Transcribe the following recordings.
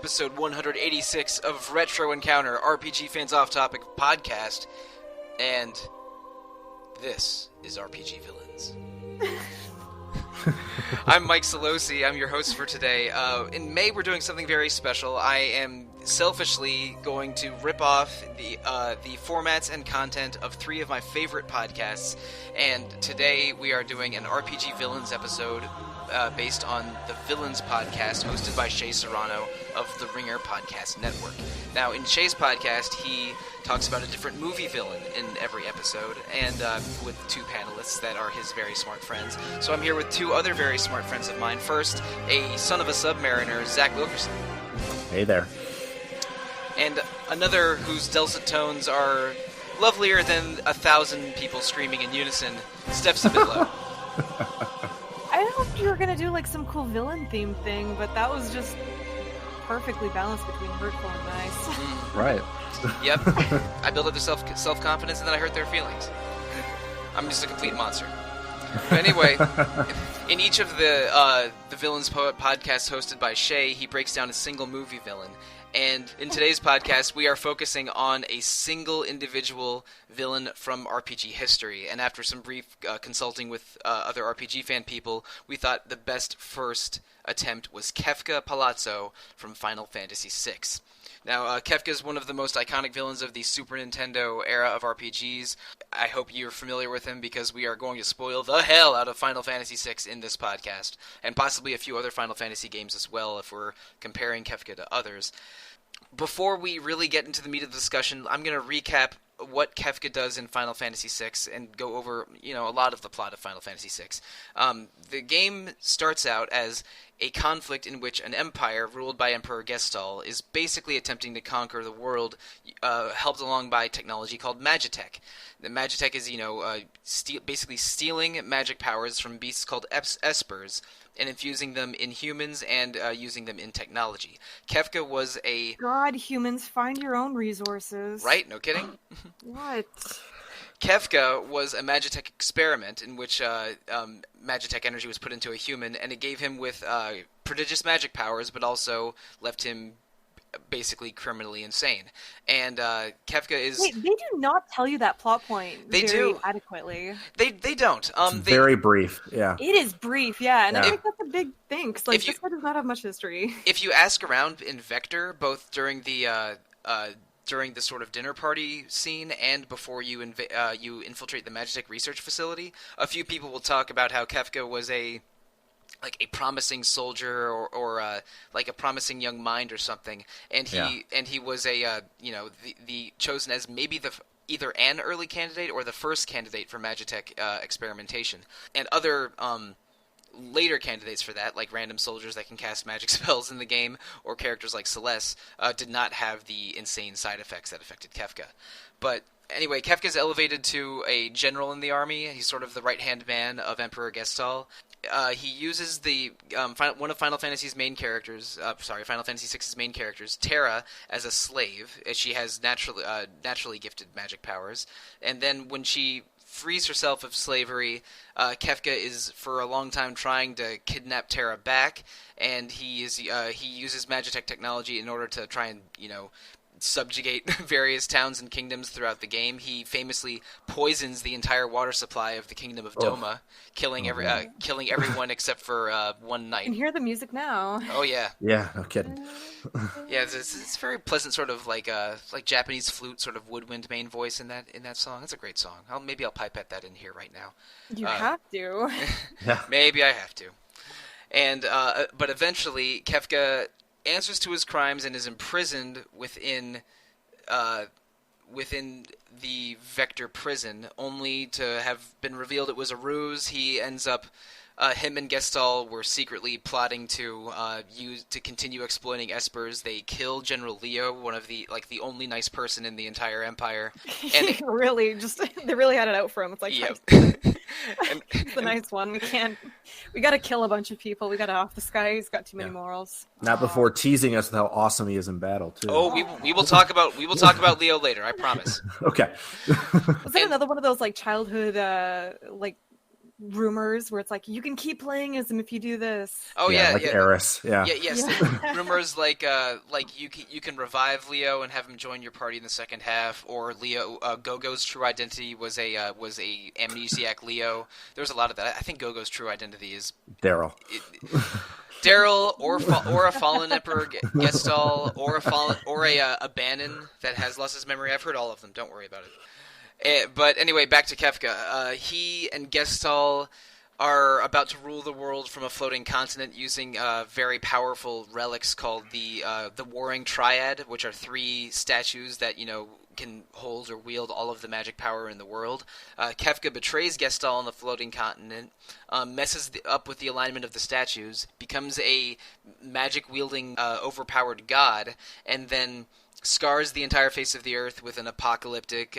episode 186 of Retro Encounter, RPG Fans Off Topic podcast, and this is RPG Villains. I'm Mike Sollosi, I'm your host for today. In May we're doing something very special. I am selfishly going to rip off the formats and content of three of my favorite podcasts, and today we are doing an RPG Villains episode based on the Villains podcast hosted by Shay Serrano of the Ringer Podcast Network. Now, in Shay's podcast, he talks about a different movie villain in every episode, and with two panelists that are his very smart friends. So I'm here with two other very smart friends of mine. First, a son of a submariner, Zach Wilkerson. Hey there. And another whose dulcet tones are lovelier than 1,000 people screaming in unison, Steph Sybydlo. I hoped you were going to do like some cool villain theme thing, but that was just perfectly balanced between hurtful and nice. Right. Yep. I built up their self-confidence and then I hurt their feelings. I'm just a complete monster. But anyway, in each of the Villains Poet podcasts hosted by Shay, he breaks down a single movie villain. And in today's podcast, we are focusing on a single individual villain from RPG history. And after some brief consulting with other RPG fan people, we thought the best first attempt was Kefka Palazzo from Final Fantasy VI. Now, Kefka is one of the most iconic villains of the Super Nintendo era of RPGs. I hope you're familiar with him because we are going to spoil the hell out of Final Fantasy VI in this podcast, and possibly a few other Final Fantasy games as well if we're comparing Kefka to others. Before we really get into the meat of the discussion, I'm going to recap what Kefka does in Final Fantasy VI and go over, a lot of the plot of Final Fantasy VI. The game starts out as a conflict in which an empire ruled by Emperor Gestalt is basically attempting to conquer the world, helped along by technology called Magitech. The Magitech is, basically stealing magic powers from beasts called espers and infusing them in humans and using them in technology. Kefka was a... God, humans, find your own resources. Right? No kidding? What? Kefka was a Magitech experiment in which Magitech energy was put into a human, and it gave him with prodigious magic powers, but also left him basically criminally insane. And Kefka is... Wait, they do not tell you that plot point very adequately. They don't. Very brief, yeah. It is brief, yeah, and I think that's a big thing, because this guy does not have much history. If you ask around in Vector, both during the sort of dinner party scene and before you infiltrate the Magitech research facility, a few people will talk about how Kefka was a promising soldier or a promising young mind or something, and he was the chosen as maybe either an early candidate or the first candidate for Magitech experimentation, and other later candidates for that, like random soldiers that can cast magic spells in the game, or characters like Celeste, did not have the insane side effects that affected Kefka. But anyway, Kefka's elevated to a general in the army. He's sort of the right-hand man of Emperor Gestalt. He uses one of Final Fantasy's main characters, Final Fantasy VI's main characters, Terra, as a slave. She has naturally gifted magic powers. And then when she frees herself of slavery, Kefka is for a long time trying to kidnap Terra back, and he uses Magitech technology in order to try and subjugate various towns and kingdoms throughout the game. He famously poisons the entire water supply of the kingdom of Doma, killing everyone except for one knight. You can hear the music now. Oh yeah. Yeah, no kidding. Yeah, it's very pleasant, sort of like Japanese flute, sort of woodwind main voice in that song. It's a great song. Maybe I'll pipette that in here right now. You have to. Yeah. Maybe I have to. And but eventually Kefka answers to his crimes and is imprisoned within the Vector prison, only to have been revealed it was a ruse. He ends up... him and Gestalt were secretly plotting to continue exploiting espers. They kill General Leo, one of the only nice person in the entire empire. And they really had it out for him. It's like, yep. He's the nice one. We gotta kill a bunch of people. We gotta off this guy. He's got too many morals. Not before teasing us with how awesome he is in battle too. Oh, we will talk about Leo later. I promise. Okay. Was that another one of those childhood rumors where it's like you can keep playing as him if you do this. Oh like Eris. Yes. Rumors like you can revive Leo and have him join your party in the second half, or Leo Gogo's true identity was a amnesiac Leo. There's a lot of that. I think Gogo's true identity is Daryl. Daryl, or a fallen Emperor Gestalt, or a Bannon that has lost his memory. I've heard all of them. Don't worry about it. But anyway, back to Kefka. He and Gestalt are about to rule the world from a floating continent using very powerful relics called the Warring Triad, which are 3 statues that can hold or wield all of the magic power in the world. Kefka betrays Gestalt on the floating continent, messes up with the alignment of the statues, becomes a magic-wielding, overpowered god, and then scars the entire face of the earth with an apocalyptic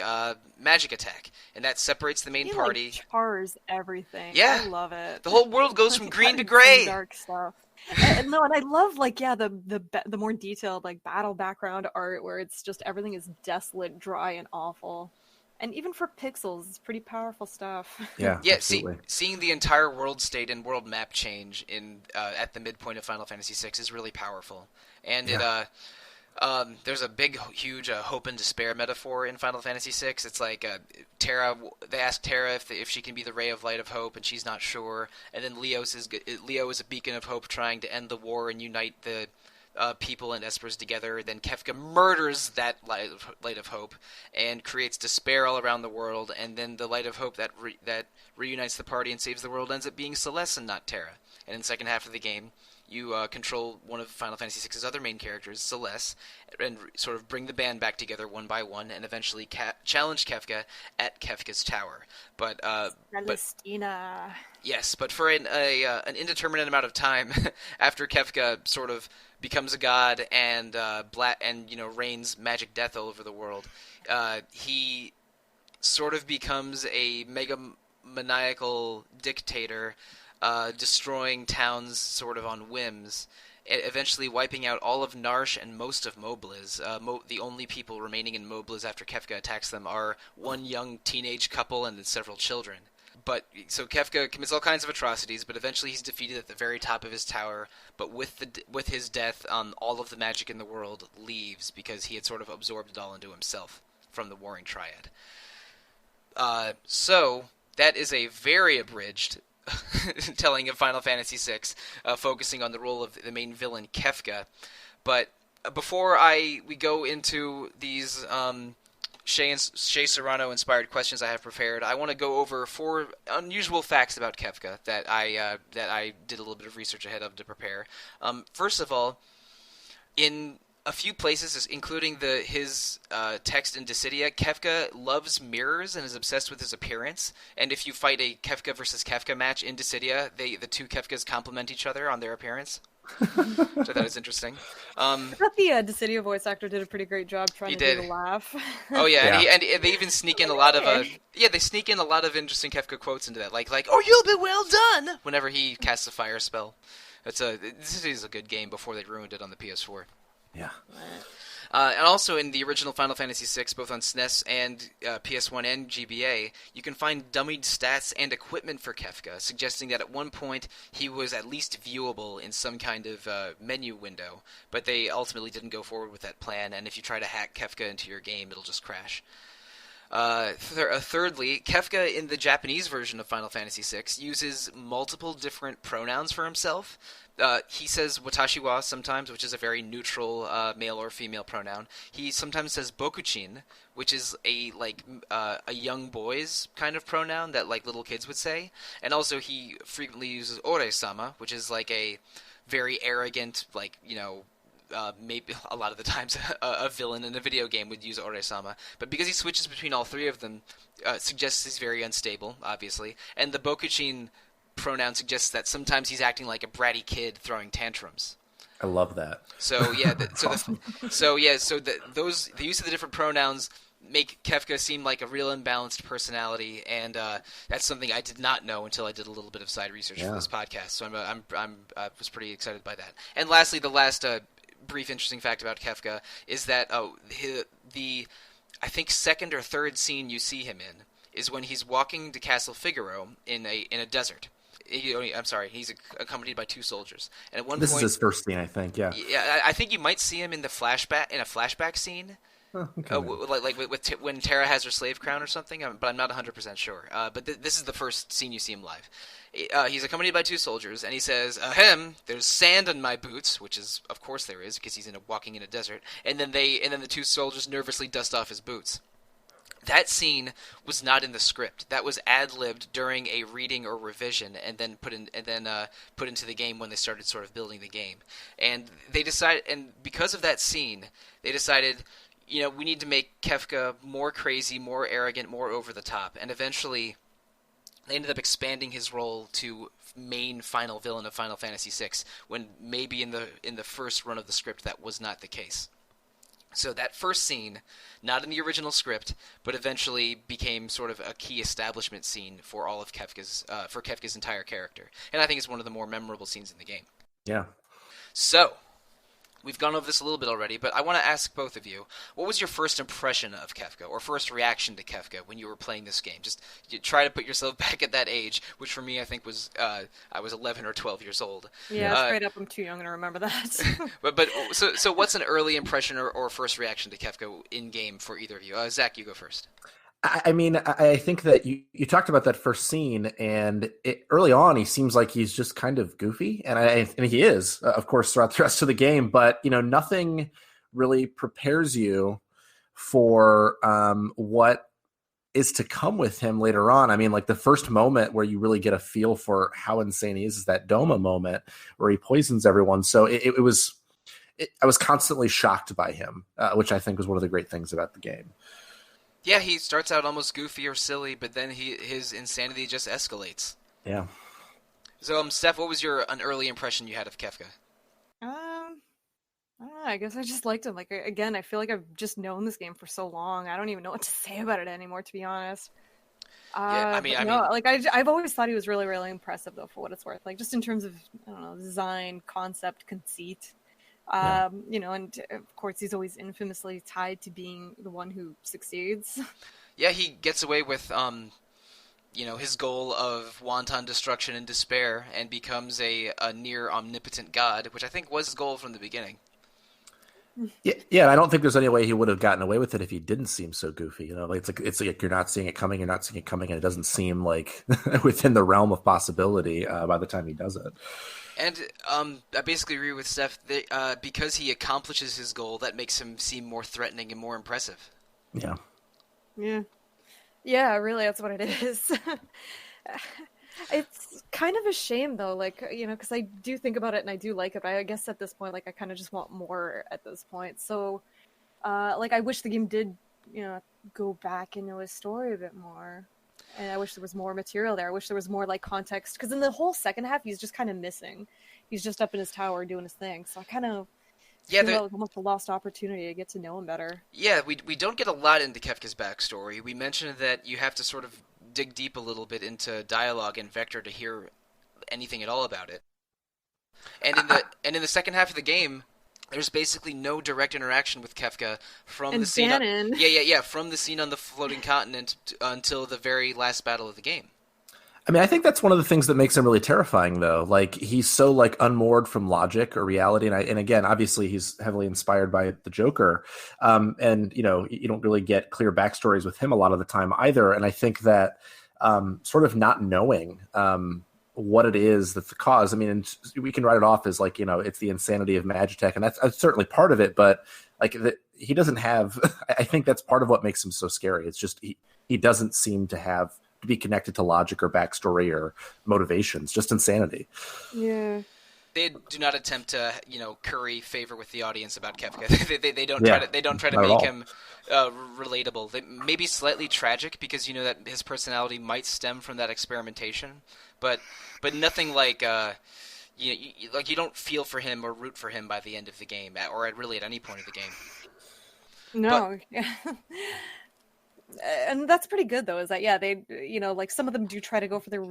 magic attack. And that separates the main party. Like, chars everything. Yeah. I love it. The whole world goes from green to gray. Dark stuff. And I love the more detailed battle background art where it's just everything is desolate, dry, and awful. And even for pixels, it's pretty powerful stuff. Yeah. Seeing the entire world state and world map change at the midpoint of Final Fantasy VI is really powerful. And there's a big, huge hope and despair metaphor in Final Fantasy VI. It's like Terra. They ask Terra if she can be the ray of light of hope, and she's not sure. And then Leo is a beacon of hope, trying to end the war and unite the people and Espers together. Then Kefka murders that light of hope and creates despair all around the world. And then the light of hope that reunites the party and saves the world ends up being Celeste and not Terra. And in the second half of the game, you control one of Final Fantasy VI's other main characters, Celeste, and sort of bring the band back together one by one, and eventually challenge Kefka at Kefka's tower. But Celestina. Yes, but for an indeterminate amount of time, after Kefka sort of becomes a god and rains magic death all over the world, he sort of becomes a megalomaniacal dictator. Destroying towns sort of on whims, eventually wiping out all of Narsh and most of Mobliz. The only people remaining in Mobliz after Kefka attacks them are one young teenage couple and several children. So Kefka commits all kinds of atrocities, but eventually he's defeated at the very top of his tower, but with his death, all of the magic in the world leaves, because he had sort of absorbed it all into himself from the Warring Triad. So that is a very abridged telling of Final Fantasy VI, focusing on the role of the main villain, Kefka. But before we go into these Shea Serrano-inspired questions I have prepared, I want to go over 4 unusual facts about Kefka that I did a little bit of research ahead of to prepare. First of all, in a few places, including his text in Dissidia, Kefka loves mirrors and is obsessed with his appearance. And if you fight a Kefka versus Kefka match in Dissidia, the 2 Kefkas complement each other on their appearance. So that is interesting. I thought the Dissidia voice actor did a pretty great job trying to do the laugh. Oh yeah, and they even sneak in a lot of they sneak in a lot of interesting Kefka quotes into that, like "Oh, you'll be well done" whenever he casts a fire spell. Dissidia is a good game before they ruined it on the PS4. Yeah. And also in the original Final Fantasy VI, both on SNES and PS1 and GBA, you can find dummied stats and equipment for Kefka, suggesting that at one point he was at least viewable in some kind of menu window, but they ultimately didn't go forward with that plan, and if you try to hack Kefka into your game, it'll just crash. Thirdly, Kefka in the Japanese version of Final Fantasy VI uses multiple different pronouns for himself. He says watashi wa sometimes, which is a very neutral male or female pronoun. He sometimes says bokuchin, which is a young boy's kind of pronoun that little kids would say. And also he frequently uses ore-sama, which is a very arrogant, maybe a lot of the times a villain in a video game would use ore-sama. But because he switches between all 3 of them, suggests he's very unstable, obviously. And the bokuchin pronoun suggests that sometimes he's acting like a bratty kid throwing tantrums. I love that. So yeah, the use of the different pronouns make Kefka seem like a real imbalanced personality, and that's something I did not know until I did a little bit of side research for this podcast. So I was pretty excited by that. And lastly, the last brief interesting fact about Kefka is that the I think second or third scene you see him in is when he's walking to Castle Figaro in a desert. I'm sorry, he's accompanied by 2 soldiers. And at one This point, is his first scene, I think. Yeah. Yeah, I think you might see him in a flashback scene. Oh, okay, When Tara has her slave crown or something, but I'm not 100% sure. But this is the first scene you see him live. He's accompanied by 2 soldiers, and he says, "Ahem, there's sand on my boots," which is, of course, there is because he's walking in a desert. And then the 2 soldiers nervously dust off his boots. That scene was not in the script. That was ad-libbed during a reading or revision, and then put into the game when they started sort of building the game. And they decided, and because of that scene, they decided, we need to make Kefka more crazy, more arrogant, more over the top. And eventually, they ended up expanding his role to main final villain of Final Fantasy VI, when maybe in the first run of the script that was not the case. So that first scene, not in the original script, but eventually became sort of a key establishment scene for all of Kefka's entire character, and I think it's one of the more memorable scenes in the game. Yeah. So, we've gone over this a little bit already, but I want to ask both of you, what was your first impression of Kefka, or first reaction to Kefka when you were playing this game? Just try to put yourself back at that age, which for me I think was, I was 11 or 12 years old. Yeah, straight up, I'm too young to remember that. So what's an early impression or first reaction to Kefka in-game for either of you? Zach, you go first. I mean, I think that you talked about that first scene, and early on, he seems like he's just kind of goofy, and he is, of course, throughout the rest of the game. But nothing really prepares you for what is to come with him later on. I mean, like the first moment where you really get a feel for how insane he is that Doma moment where he poisons everyone. So I was constantly shocked by him, which I think was one of the great things about the game. Yeah, he starts out almost goofy or silly, but then his insanity just escalates. Yeah. So, Steph, what was an early impression you had of Kefka? I don't know, I guess I just liked him. Like, again, I feel like I've just known this game for so long. I don't even know what to say about it anymore, to be honest. I've always thought he was really, really impressive, though, for what it's worth. Like, just in terms of, I don't know, design, concept, conceit. And of course he's always infamously tied to being the one who succeeds. Yeah, he gets away with, his goal of wanton destruction and despair and becomes a near omnipotent god, which I think was his goal from the beginning. Yeah, I don't think there's any way he would have gotten away with it if he didn't seem so goofy. It's like you're not seeing it coming, and it doesn't seem like within the realm of possibility by the time he does it. And I basically agree with Steph. Because he accomplishes his goal, that makes him seem more threatening and more impressive. Yeah. Yeah, really, that's what it is. It's kind of a shame, though, because I do think about it and I do like it, but I guess at this point, I kind of just want more at this point. So, I wish the game did, go back into his story a bit more. And I wish there was more material there. I wish there was more, context. Because in the whole second half, he's just kind of missing. He's just up in his tower doing his thing. So I kind of feel that was almost a lost opportunity to get to know him better. Yeah, we don't get a lot into Kefka's backstory. We mentioned that you have to sort of dig deep a little bit into dialogue and Vector to hear anything at all about it. And in the second half of the game, there's basically no direct interaction with Kefka from the scene. From the scene on the floating continent until the very last battle of the game. I mean, I think that's one of the things that makes him really terrifying, though. He's so unmoored from logic or reality, and again, obviously, he's heavily inspired by the Joker. And you don't really get clear backstories with him a lot of the time either. And I think that sort of not knowing what it is that's the cause. I mean, we can write it off as it's the insanity of Magitech, and that's certainly part of it. But he doesn't have. I think that's part of what makes him so scary. It's just he doesn't seem to be connected to logic or backstory or motivations. Just insanity. Yeah. They do not attempt to, curry favor with the audience about Kefka. They don't try to make him relatable. They may be slightly tragic because that his personality might stem from that experimentation, but nothing you don't feel for him or root for him by the end of the game, or really at any point of the game. No. And that's pretty good, though, is that, they, some of them do try to go for the,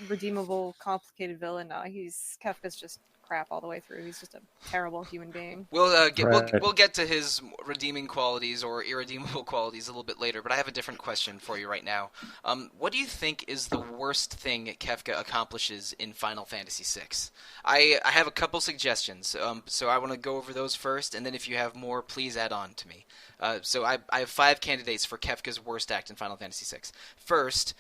redeemable, complicated villain. No, Kefka's just crap all the way through. He's just a terrible human being. We'll Right. we'll get to his redeeming qualities or irredeemable qualities a little bit later, but I have a different question for you right now. What do you think is the worst thing Kefka accomplishes in Final Fantasy VI? I have a couple suggestions, so I want to go over those first, and then if you have more, please add on to me. So I have 5 candidates for Kefka's worst act in Final Fantasy VI. First,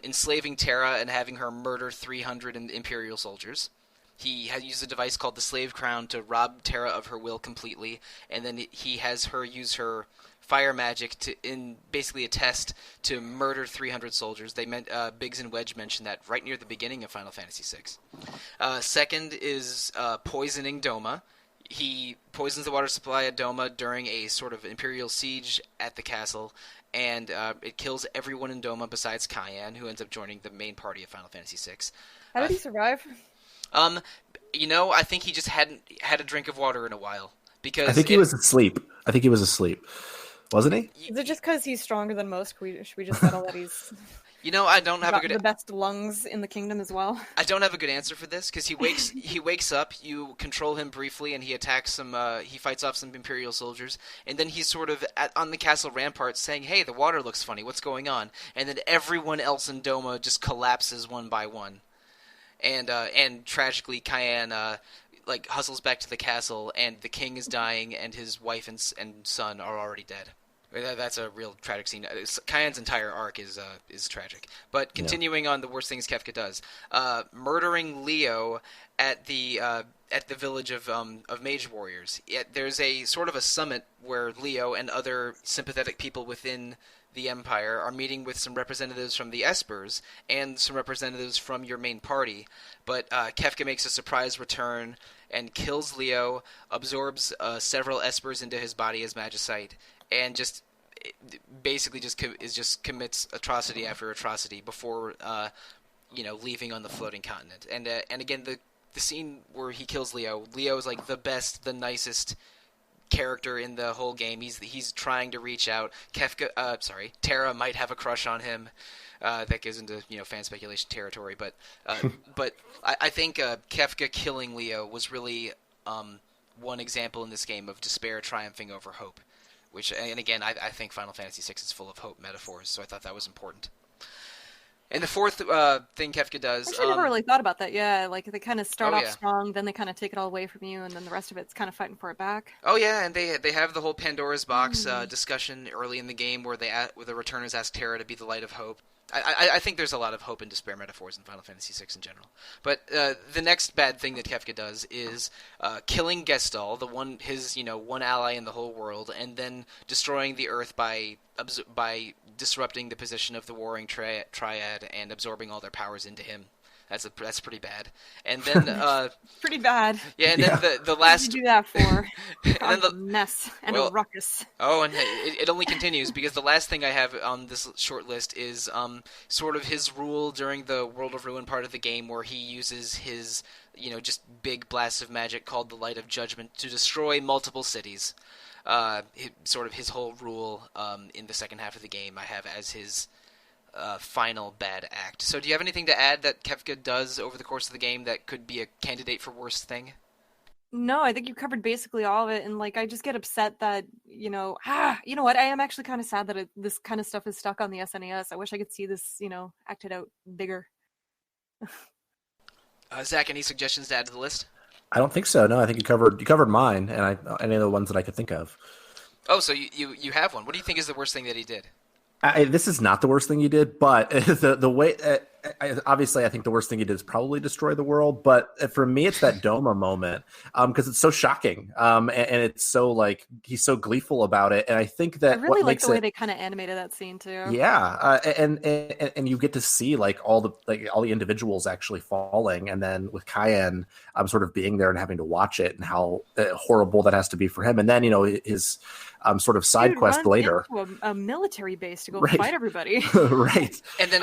enslaving Terra and having her murder 300 Imperial soldiers. He had used a device called the Slave Crown to rob Terra of her will completely, and then he has her use her fire magic in basically a test to murder 300 soldiers. Biggs and Wedge mentioned that right near the beginning of Final Fantasy VI. Second is poisoning Doma. He poisons the water supply at Doma during a sort of Imperial siege at the castle, and it kills everyone in Doma besides Cayenne, who ends up joining the main party of Final Fantasy VI. How did he survive? I think he just hadn't had a drink of water in a while. Because I think he was asleep. Wasn't he? Is it just because he's stronger than most? Should we just settle that he's I don't have got the best lungs in the kingdom as well? I don't have a good answer for this because he wakes up. You control him briefly, and he attacks some. He fights off some Imperial soldiers, and then he's sort of on the castle ramparts saying, "Hey, the water looks funny. What's going on?" And then everyone else in Doma just collapses one by one, and tragically, Cayenne hustles back to the castle, and the king is dying, and his wife and son are already dead. That's a real tragic scene. Cayenne's entire arc is tragic. But continuing on the worst things Kefka does, murdering Leo at the village of mage warriors. There's a sort of a summit where Leo and other sympathetic people within the Empire are meeting with some representatives from the Espers and some representatives from your main party. But Kefka makes a surprise return and kills Leo, absorbs several Espers into his body as magicite, and commits atrocity after atrocity before leaving on the floating continent. And again, the scene where he kills Leo is like the best, the nicest character in the whole game. He's trying to reach out. Terra might have a crush on him. That goes into fan speculation territory, but I think Kefka killing Leo was really one example in this game of despair triumphing over hope. And again, I think Final Fantasy VI is full of hope metaphors, so I thought that was important. And the fourth thing Kefka does... Actually, I never really thought about that, yeah. Like, they kind of start off yeah. strong, then they kind of take it all away from you, and then the rest of it's kind of fighting for it back. Oh, yeah, and they have the whole Pandora's Box discussion early in the game where the returners ask Terra to be the light of hope. I think there's a lot of hope and despair metaphors in Final Fantasy VI in general. But the next bad thing that Kefka does is killing Gestalt, his one ally in the whole world, and then destroying the Earth by disrupting the position of the warring triad and absorbing all their powers into him. That's pretty bad. And then pretty bad. Yeah, and then the last... What did you do that for? A mess and a ruckus. Oh, and it only continues because the last thing I have on this short list is sort of his rule during the World of Ruin part of the game, where he uses his just big blasts of magic called the Light of Judgment to destroy multiple cities. Sort of his whole rule in the second half of the game I have as his final bad act. So do you have anything to add that Kefka does over the course of the game that could be a candidate for worst thing? No, I think you covered basically all of it, and I just get upset that you know what? I am actually kind of sad that this kind of stuff is stuck on the SNES. I wish I could see this acted out bigger. Zach, any suggestions to add to the list? I don't think so. No, I think you covered mine, and any of the ones that I could think of. Oh, so you have one. What do you think is the worst thing that he did? This is not the worst thing you did, but the way obviously I think the worst thing you did is probably destroy the world. But for me, it's that Doma moment because it's so shocking, and it's so he's so gleeful about it, and I think that I really like the way they kind of animated that scene too. Yeah, and you get to see all the individuals actually falling, and then with Cayenne, sort of being there and having to watch it, and how horrible that has to be for him, and then his sort of side quest later, into a military base to go right. fight everybody, right? And then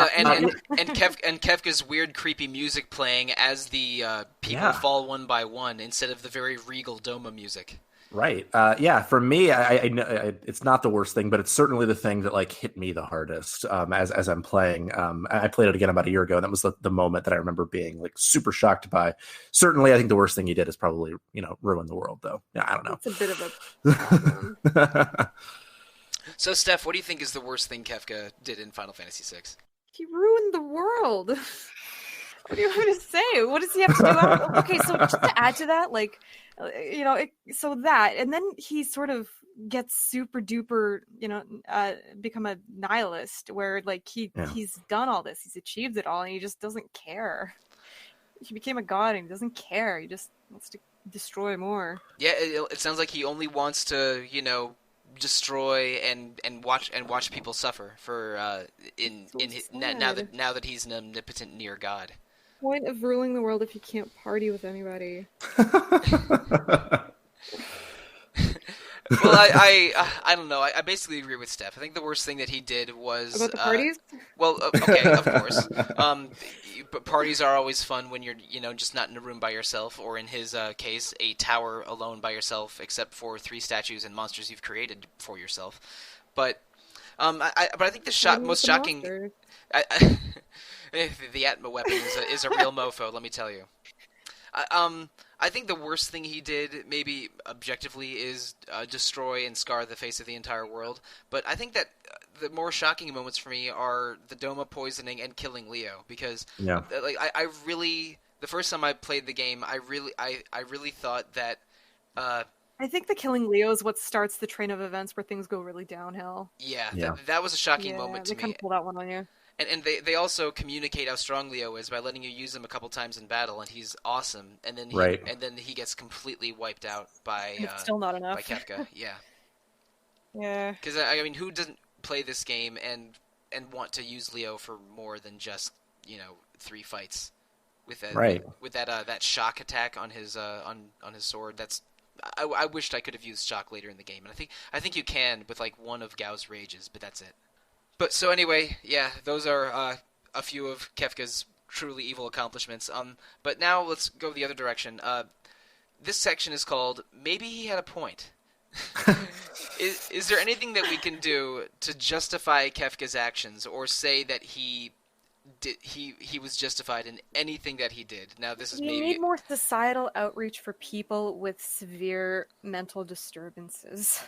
Kefka's weird, creepy music playing as the people fall one by one instead of the very regal Doma music. Right. Yeah. For me, I know it's not the worst thing, but it's certainly the thing that like hit me the hardest as I'm playing. I played it again about a year ago, and that was the moment that I remember being like super shocked by. Certainly, I think the worst thing he did is probably ruin the world, though. Yeah, I don't know. It's a bit of a problem. So, Steph, what do you think is the worst thing Kefka did in Final Fantasy VI? He ruined the world. What do you want me to say? What does he have to do? Okay, so just to add to that, like, so that, and then he sort of gets super duper, become a nihilist, where like he's done all this, he's achieved it all, and he just doesn't care. He became a god, and he doesn't care. He just wants to destroy more. Yeah, it sounds like he only wants to, destroy and watch people suffer for now that he's an omnipotent near god. Point of ruling the world if you can't party with anybody. Well, I don't know. I basically agree with Steph. I think the worst thing that he did was about the parties. Well, okay, of course. But parties are always fun when you're just not in a room by yourself, or in his case, a tower alone by yourself, except for 3 statues and monsters you've created for yourself. But I think the most shocking. The Atma weapon is a real mofo, let me tell you. I think the worst thing he did, maybe objectively, is destroy and scar the face of the entire world. But I think that the more shocking moments for me are the Doma poisoning and killing Leo, because I really, the first time I played the game, I really thought that. I think the killing Leo is what starts the train of events where things go really downhill. Yeah. That was a shocking moment to me. They kind of pull that one on you. And they also communicate how strong Leo is by letting you use him a couple times in battle, and he's awesome. And then he gets completely wiped out by it's still not enough. By Kefka. Yeah. Yeah. Because I mean, who doesn't play this game and want to use Leo for more than just 3 fights with that shock attack on his sword? That's I wished I could have used shock later in the game, and I think you can with like one of Gao's rages, but that's it. But so anyway, yeah, those are a few of Kefka's truly evil accomplishments. But now let's go the other direction. This section is called "Maybe He Had a Point." Is there anything that we can do to justify Kefka's actions, or say that he was justified in anything that he did? Now, this is We need more societal outreach for people with severe mental disturbances.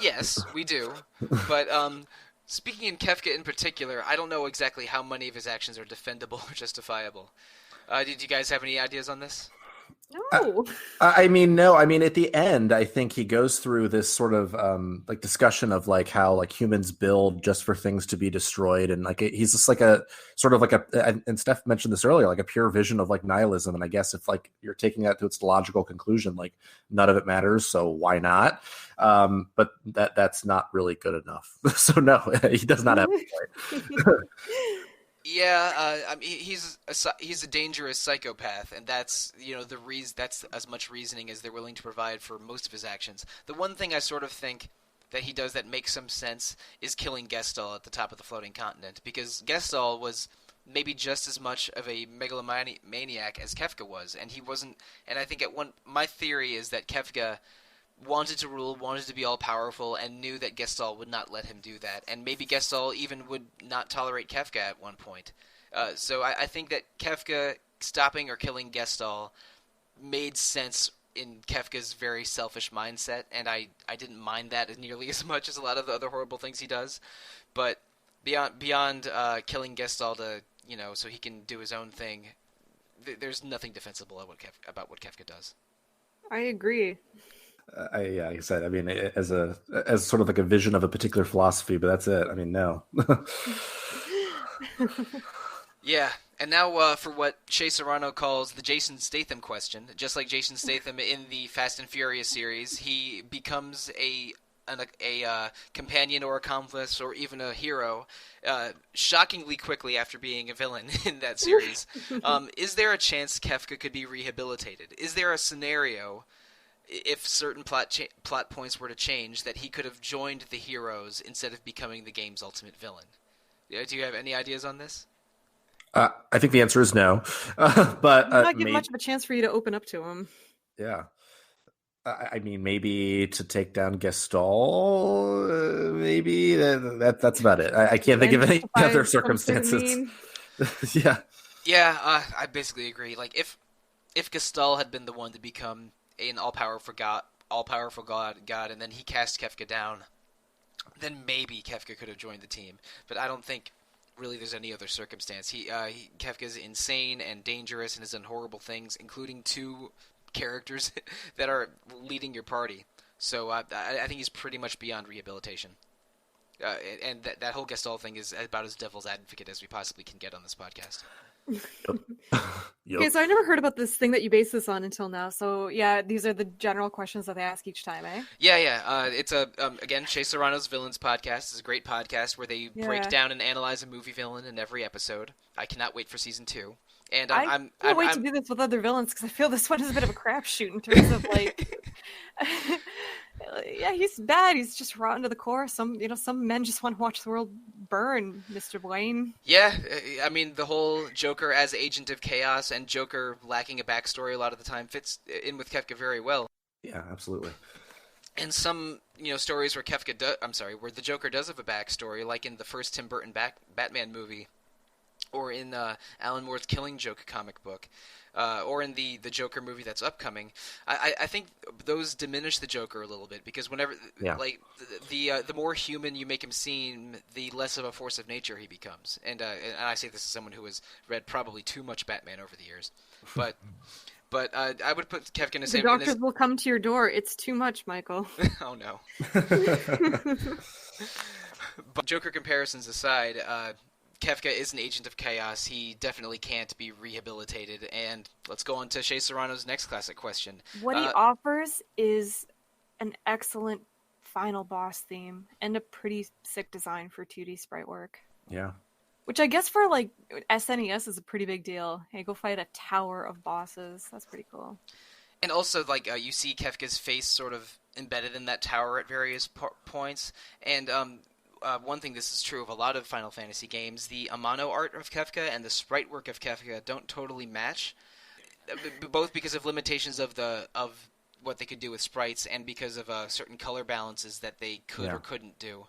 Yes, we do. But speaking in Kefka in particular, I don't know exactly how many of his actions are defendable or justifiable. Did you guys have any ideas on this? No. No. I mean, at the end, I think he goes through this sort of like discussion of like how like humans build just for things to be destroyed, and like he's just like a sort of like and Steph mentioned this earlier, like a pure vision of like nihilism. And I guess if like you're taking that to its logical conclusion, like none of it matters, so why not? But that's not really good enough. So no, he does not have a point. Yeah, I mean, he's a dangerous psychopath, and that's the reason. That's as much reasoning as they're willing to provide for most of his actions. The one thing I sort of think that he does that makes some sense is killing Gestalt at the top of the floating continent, because Gestalt was maybe just as much of a megalomaniac as Kefka was, and he wasn't. And I think my theory is that Kefka wanted to rule, wanted to be all-powerful, and knew that Gestalt would not let him do that. And maybe Gestalt even would not tolerate Kefka at one point. So I think that Kefka stopping or killing Gestalt made sense in Kefka's very selfish mindset, and I didn't mind that nearly as much as a lot of the other horrible things he does. But beyond killing Gestalt, so he can do his own thing, there's nothing defensible about what Kefka does. I agree. Like I said, I mean, as sort of like a vision of a particular philosophy, but that's it. I mean, no. Yeah, and now for what Shea Serrano calls the Jason Statham question. Just like Jason Statham in the Fast and Furious series, he becomes a companion or accomplice or even a hero shockingly quickly after being a villain in that series. Is there a chance Kefka could be rehabilitated? Is there a scenario, if certain plot points were to change, that he could have joined the heroes instead of becoming the game's ultimate villain? Do you have any ideas on this? I think the answer is no. But not give much of a chance for you to open up to him. Yeah. I mean, maybe to take down Gestalt, maybe that's about it. I can't think of any other circumstances. Yeah. Yeah, I basically agree. Like if Gestalt had been the one to become an all-powerful god, and then he cast Kefka down, then maybe Kefka could have joined the team. But I don't think really there's any other circumstance. Kefka's insane and dangerous and has done horrible things, including 2 characters that are leading your party. So I think he's pretty much beyond rehabilitation. And that whole Gestalt thing is about as devil's advocate as we possibly can get on this podcast. Yep. Okay, so I never heard about this thing that you base this on until now. So yeah, these are the general questions that they ask each time, eh? Yeah. It's again, Shea Serrano's Villains podcast is a great podcast where they break down and analyze a movie villain in every episode. I cannot wait for season 2. And I can't wait to do this with other villains because I feel this one is a bit of a crapshoot in terms of like, yeah, he's bad. He's just rotten to the core. Some men just want to watch the world burn, Mr. Wayne. Yeah, I mean the whole Joker as agent of chaos and Joker lacking a backstory a lot of the time fits in with Kefka very well. Yeah, absolutely. And some stories where where the Joker does have a backstory, like in the first Tim Burton Batman movie. Or in Alan Moore's Killing Joke comic book, or in the Joker movie that's upcoming, I think those diminish the Joker a little bit because whenever the more human you make him seem, the less of a force of nature he becomes. And I say this as someone who has read probably too much Batman over the years, but I would put Kefka in the same. The doctors will come to your door. It's too much, Michael. Oh no. But Joker comparisons aside. Kefka is an agent of chaos. He definitely can't be rehabilitated. And let's go on to Shea Serrano's next classic question. What he offers is an excellent final boss theme and a pretty sick design for 2D sprite work. Yeah. Which I guess for like SNES is a pretty big deal. Hey, go fight a tower of bosses. That's pretty cool. And also, like, you see Kefka's face sort of embedded in that tower at various points. And one thing this is true of a lot of Final Fantasy games, the Amano art of Kefka and the sprite work of Kefka don't totally match, both because of limitations of what they could do with sprites and because of certain color balances that they could or couldn't do.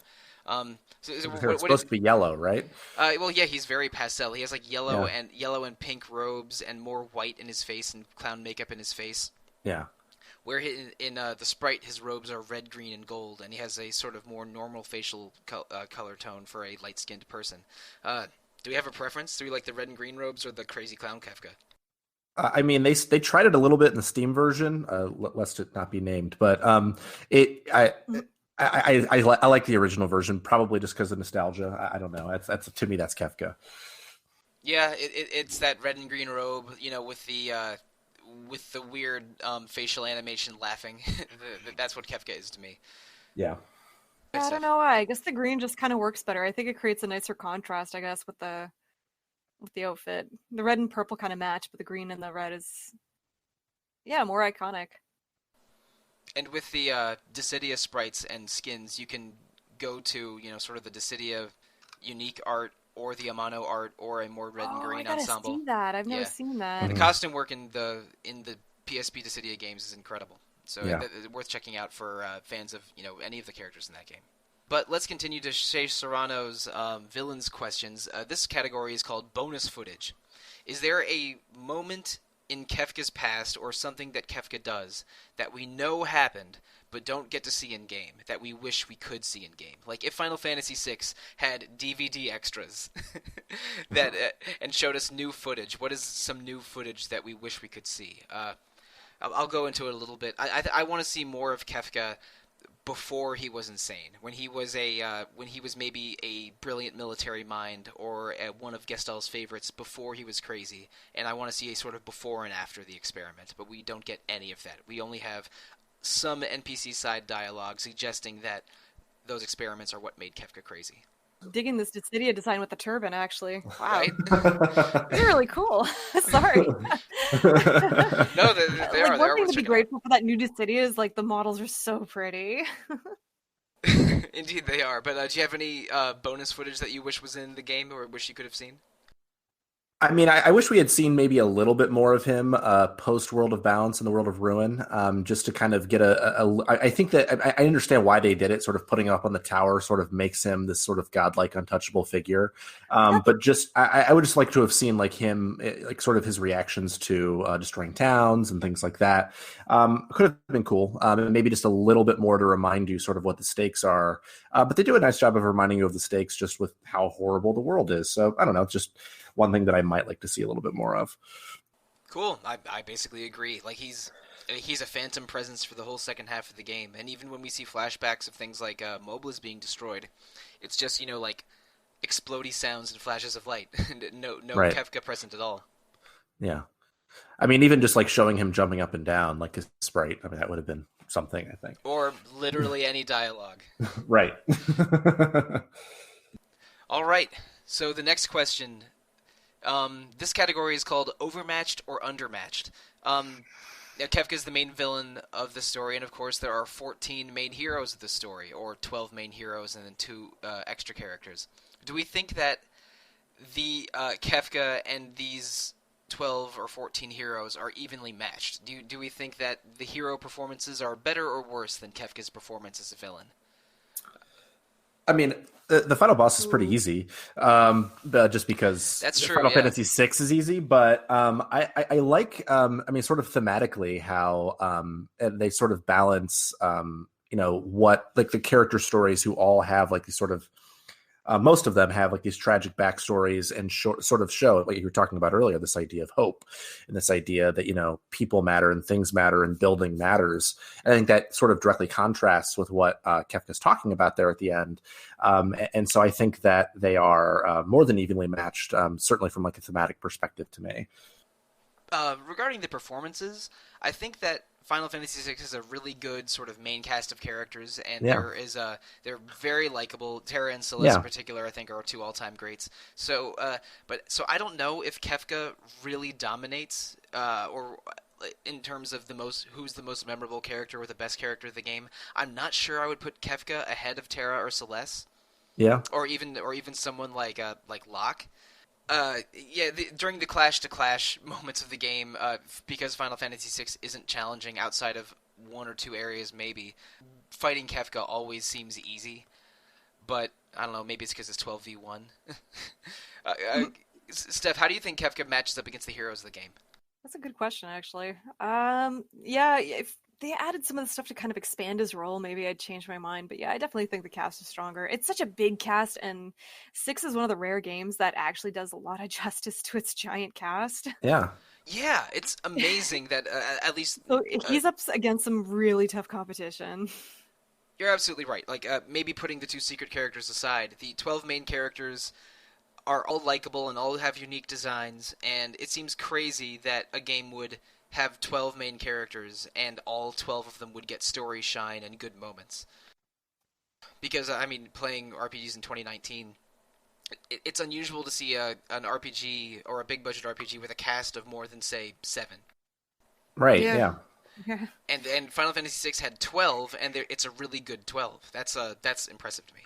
It's supposed to be yellow, right? Well, yeah, he's very pastel. He has like yellow and pink robes and more white in his face and clown makeup in his face. Yeah. Where in the sprite, his robes are red, green, and gold, and he has a sort of more normal facial color tone for a light-skinned person. Do we have a preference? Do we like the red and green robes or the crazy clown Kefka? I mean, they tried it a little bit in the Steam version, lest it not be named, but I like the original version, probably just because of nostalgia. I don't know. That's to me, that's Kefka. Yeah, it's that red and green robe, with the weird facial animation laughing. That's what Kefka is to me. Yeah. I don't know why. I guess the green just kind of works better. I think it creates a nicer contrast, I guess, with the outfit. The red and purple kind of match, but the green and the red is, more iconic. And with the Dissidia sprites and skins, you can go to, sort of the Dissidia unique art or the Amano art, or a more red and green ensemble. I've seen that. I've never seen that. And the costume work in the PSP Dissidia games is incredible. So it's worth checking out for fans of any of the characters in that game. But let's continue to Shea Serrano's villains questions. This category is called bonus footage. Is there a moment in Kefka's past or something that Kefka does that we know happened but don't get to see in game, that we wish we could see in game? Like if Final Fantasy VI had DVD extras that and showed us new footage, what is some new footage that we wish we could see? I'll go into it a little bit. I want to see more of Kefka before he was insane, when he was maybe a brilliant military mind or one of Gestalt's favorites before he was crazy, and I want to see a sort of before and after the experiment, but we don't get any of that. We only have some NPC side dialogue suggesting that those experiments are what made Kefka crazy. Digging this Dissidia design with the turban, actually. Wow. Right? They're really cool. Sorry. No, they are. One thing to be grateful for that new Dissidia is like the models are so pretty. Indeed they are. But do you have any bonus footage that you wish was in the game or wish you could have seen? I mean, I wish we had seen maybe a little bit more of him post World of Balance and the World of Ruin, just to kind of get I think that I understand why they did it. Sort of putting up on the tower sort of makes him this sort of godlike, untouchable figure. But just I would just like to have seen like him, like sort of his reactions to destroying towns and things like that. Could have been cool. And maybe just a little bit more to remind you sort of what the stakes are. But they do a nice job of reminding you of the stakes just with how horrible the world is. So I don't know, just one thing that I might like to see a little bit more of. Cool. I basically agree. Like he's a phantom presence for the whole second half of the game, and even when we see flashbacks of things like Mobliz being destroyed, it's just like explodey sounds and flashes of light, and no Right. Kefka present at all. Yeah, I mean, even just like showing him jumping up and down like his sprite. I mean, that would have been something, I think. Or literally any dialogue. Right. All right. So the next question. This category is called overmatched or undermatched. Kefka is the main villain of the story, and of course there are 14 main heroes of the story, or 12 main heroes and then 2 extra characters. Do we think that the Kefka and these 12 or 14 heroes are evenly matched? Do we think that the hero performances are better or worse than Kefka's performance as a villain? I mean, the final boss is pretty easy, just because That's true, Final yeah. Fantasy VI is easy. But I like, I mean, sort of thematically how they sort of balance, what like the character stories who all have like these sort of most of them have like these tragic backstories and sort of show, like you were talking about earlier, this idea of hope and this idea that, people matter and things matter and building matters. And I think that sort of directly contrasts with what Kefka's talking about there at the end. And so I think that they are more than evenly matched, certainly from like a thematic perspective to me. Regarding the performances, I think that Final Fantasy VI has a really good sort of main cast of characters, and they're very likable. Terra and Celeste in particular, I think, are 2 all-time greats. So I don't know if Kefka really dominates, or in terms of who's the most memorable character or the best character of the game. I'm not sure I would put Kefka ahead of Terra or Celeste. Yeah. Or even someone like Locke. During the clash moments of the game, because Final Fantasy VI isn't challenging outside of 1 or 2 areas, maybe fighting Kefka always seems easy. But I don't know, maybe it's because it's 12v1. Steph, how do you think Kefka matches up against the heroes of the game? That's a good question, actually. If they added some of the stuff to kind of expand his role, maybe I'd change my mind. But yeah, I definitely think the cast is stronger. It's such a big cast, and 6 is one of the rare games that actually does a lot of justice to its giant cast. Yeah. Yeah, it's amazing that at least... So he's up against some really tough competition. You're absolutely right. Like, maybe putting the 2 secret characters aside, the 12 main characters are all likable and all have unique designs, and it seems crazy that a game would have 12 main characters and all 12 of them would get story shine and good moments. Because, I mean, playing RPGs in 2019, it's unusual to see an RPG or a big budget RPG with a cast of more than, say, 7. Right, yeah. And Final Fantasy VI had 12, and it's a really good 12. That's impressive to me.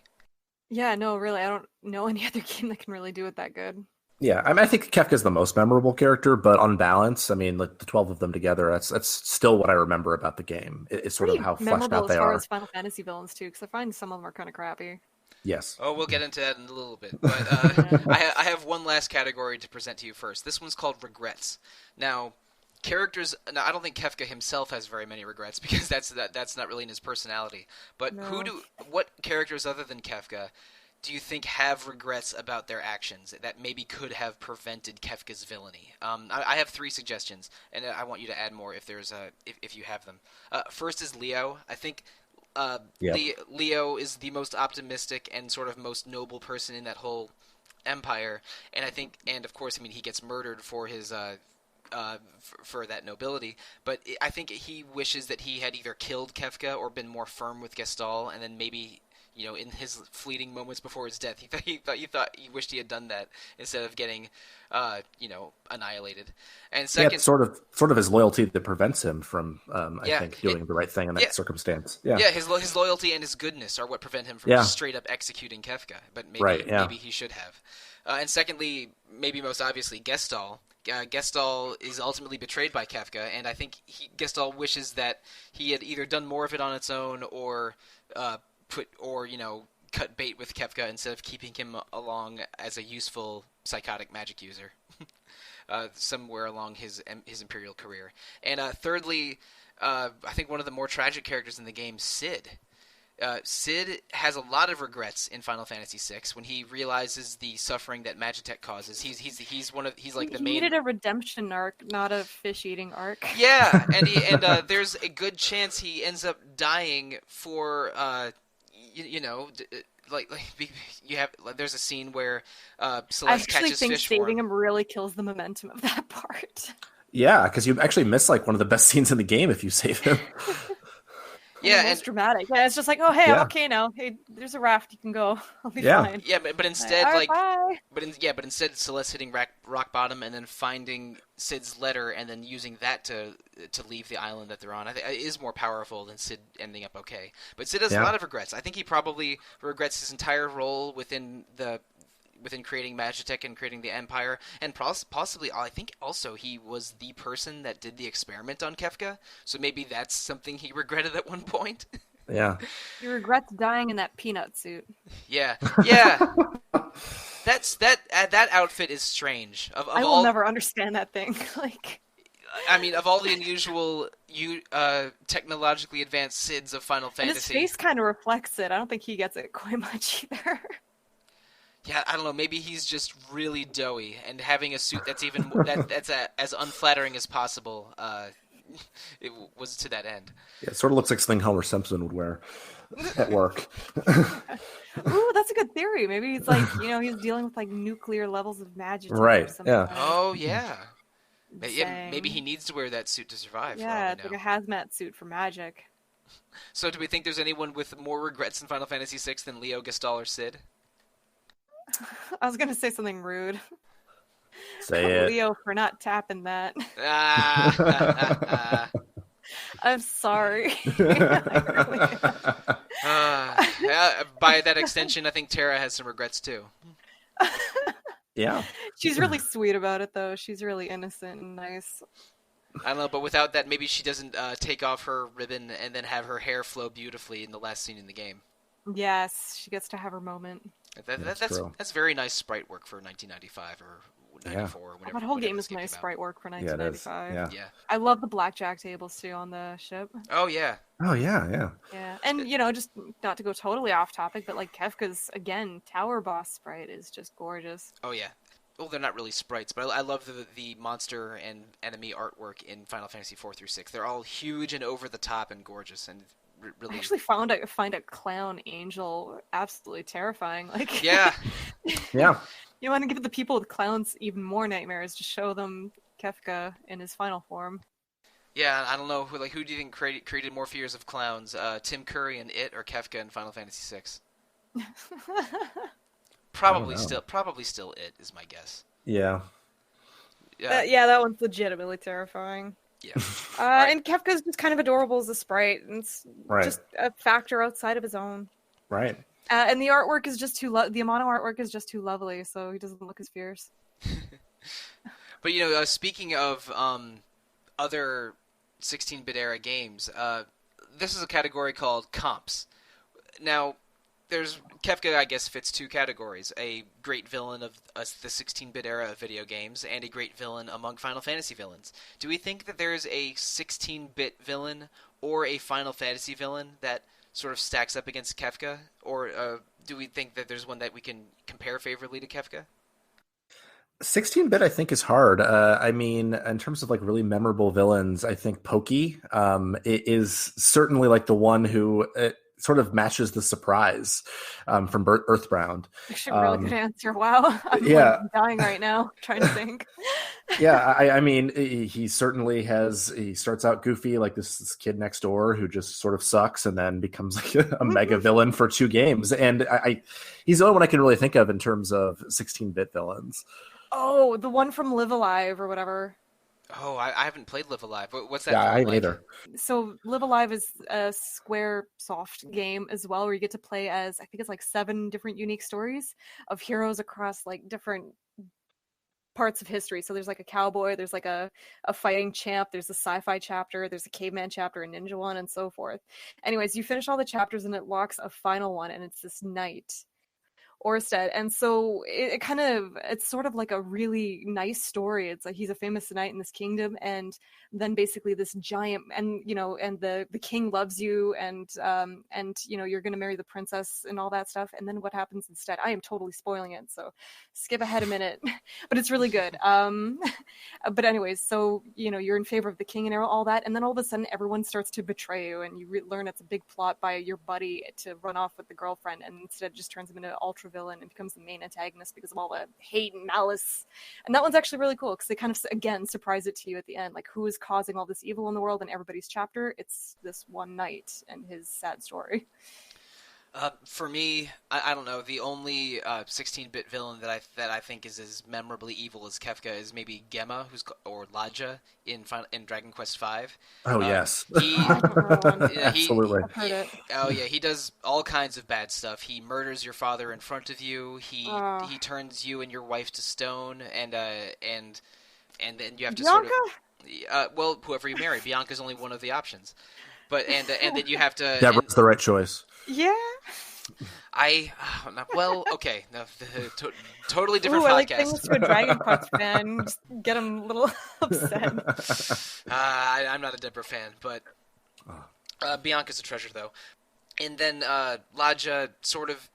Yeah, no, really, I don't know any other game that can really do it that good. Yeah, I mean, I think Kefka's the most memorable character, but on balance, I mean, like the 12 of them together, that's still what I remember about the game. It's sort of how fleshed out they are. Memorable as far as Final Fantasy villains too, because I find some of them are kind of crappy. Yes. Oh, we'll get into that in a little bit. But I have one last category to present to you first. This one's called regrets. Now, characters. Now, I don't think Kefka himself has very many regrets because that's not really in his personality. But what characters other than Kefka do you think have regrets about their actions that maybe could have prevented Kefka's villainy? I have 3 suggestions, and I want you to add more if you have them. First is Leo. I think Leo is the most optimistic and sort of most noble person in that whole empire, and of course, I mean, he gets murdered for his for that nobility. But I think he wishes that he had either killed Kefka or been more firm with Gestalt, and then maybe, in his fleeting moments before his death, he wished he had done that instead of getting, annihilated. And second, sort of his loyalty that prevents him from, I think, doing the right thing in that circumstance. Yeah, his loyalty and his goodness are what prevent him from just straight up executing Kefka. But maybe he should have. And secondly, maybe most obviously, Gestalt. Gestalt is ultimately betrayed by Kefka, and I think Gestalt wishes that he had either done more of it on its own, or cut bait with Kefka instead of keeping him along as a useful psychotic magic user somewhere along his Imperial career. And thirdly, I think one of the more tragic characters in the game, Sid. Sid has a lot of regrets in Final Fantasy VI when he realizes the suffering that Magitech causes. He's like the main. He needed a redemption arc, not a fish-eating arc. Yeah, and there's a good chance he ends up dying for there's a scene where Celeste catches fish for him. I actually think saving him really kills the momentum of that part. Yeah, because you actually miss like one of the best scenes in the game if you save him. Yeah, it's dramatic. Yeah, it's just like, oh, hey, I'm okay now. Hey, there's a raft. You can go. I'll be fine. Yeah, but instead, bye. but instead, Celeste hitting rock bottom and then finding Sid's letter and then using that to leave the island that they're on, I think, is more powerful than Sid ending up okay. But Sid has a lot of regrets. I think he probably regrets his entire role within creating Magitech and creating the Empire, and possibly, I think also he was the person that did the experiment on Kefka, so maybe that's something he regretted at one point. Yeah. He regrets dying in that peanut suit. Yeah. That outfit is strange. I will never understand that thing. I mean, of all the unusual, technologically advanced Sids of Final Fantasy, his face kind of reflects it. I don't think he gets it quite much either. Yeah, I don't know. Maybe he's just really doughy, and having a suit that's as unflattering as possible. It was to that end. Yeah, it sort of looks like something Homer Simpson would wear at work. Ooh, that's a good theory. Maybe he's like, he's dealing with like nuclear levels of magic. Right. Yeah. Oh yeah. Maybe he needs to wear that suit to survive. Yeah, it's like a hazmat suit for magic. So, do we think there's anyone with more regrets in Final Fantasy VI than Leo, Gestalt, or Sid? I was going to say something rude. Say it. Leo for not tapping that. I'm sorry. By that extension, I think Terra has some regrets too. Yeah. She's really sweet about it, though. She's really innocent and nice. I don't know, but without that, maybe she doesn't take off her ribbon and then have her hair flow beautifully in the last scene in the game. Yes, she gets to have her moment. That's very nice sprite work for 1995 or 94. Yeah. That whole game is nice sprite work for 1995. Yeah. I love the blackjack tables too on the ship. Oh yeah. Yeah, and just not to go totally off topic, but like Kefka's again tower boss sprite is just gorgeous. Oh yeah. Well, they're not really sprites, but I love the monster and enemy artwork in Final Fantasy 4 through 6. They're all huge and over the top and gorgeous and. Really... I actually find a clown angel absolutely terrifying. Yeah. You want to give the people with clowns even more nightmares. Just show them Kefka in his final form. Yeah, I don't know who do you think created more fears of clowns, Tim Curry in It or Kefka in Final Fantasy VI? Probably still It is my guess. Yeah. That one's legitimately terrifying. Yeah. And Kefka's just kind of adorable as a sprite, and it's just a factor outside of his own. Right. And the artwork is just the Amano artwork is just too lovely, so he doesn't look as fierce. But speaking of other 16-bit era games, this is a category called comps. Now, Kefka, I guess, fits two categories: a great villain of the 16-bit era of video games, and a great villain among Final Fantasy villains. Do we think that there is a 16-bit villain or a Final Fantasy villain that sort of stacks up against Kefka, or do we think that there's one that we can compare favorably to Kefka? 16-bit, I think, is hard. I mean, in terms of like really memorable villains, I think Pokey is certainly like the one who sort of matches the surprise from Earthbound. Actually, really good answer. Wow, I'm dying right now trying to think. I mean, he certainly he starts out goofy, like this kid next door who just sort of sucks and then becomes like a mega villain for 2 games. And he's the only one I can really think of in terms of 16-bit villains. Oh, the one from Live Alive or whatever. Oh, I haven't played Live Alive. What's that Yeah, I villain haven't like? either. So Live Alive is a Square soft game as well, where you get to play as, I think it's like 7 different unique stories of heroes across like different parts of history. So there's like a cowboy, there's like a fighting champ, there's a sci-fi chapter, there's a caveman chapter, a ninja one, and so forth. Anyways, you finish all the chapters and it locks a final one, and it's this knight, Orsted. And so it's sort of like a really nice story. It's like he's a famous knight in this kingdom, and then basically this giant, and the king loves you, and you're gonna marry the princess and all that stuff. And then what happens instead? I am totally spoiling it, so skip ahead a minute. But it's really good. But anyways, so you're in favor of the king and all that, and then all of a sudden everyone starts to betray you, and you learn it's a big plot by your buddy to run off with the girlfriend, and instead it just turns him into an ultra villain and becomes the main antagonist because of all the hate and malice. And that one's actually really cool because they kind of again surprise it to you at the end, like who is causing all this evil in the world. In everybody's chapter, it's this one knight and his sad story. For me, I don't know. The only 16-bit villain that I think is as memorably evil as Kefka is maybe Gemma, or Ladja in Dragon Quest V. Oh yes, Absolutely. I've heard it. Oh yeah, he does all kinds of bad stuff. He murders your father in front of you. He turns you and your wife to stone, and then you have to Bianca? well, whoever you marry. Bianca's only one of the options, but and then you have to. Deborah's the right choice. Yeah. Well, okay, no, totally different Ooh, podcast. I like things to a Dragon Quest fan. Just get him a little upset. I'm not a Deborah fan, but Bianca's a treasure, though. And then Ladja sort of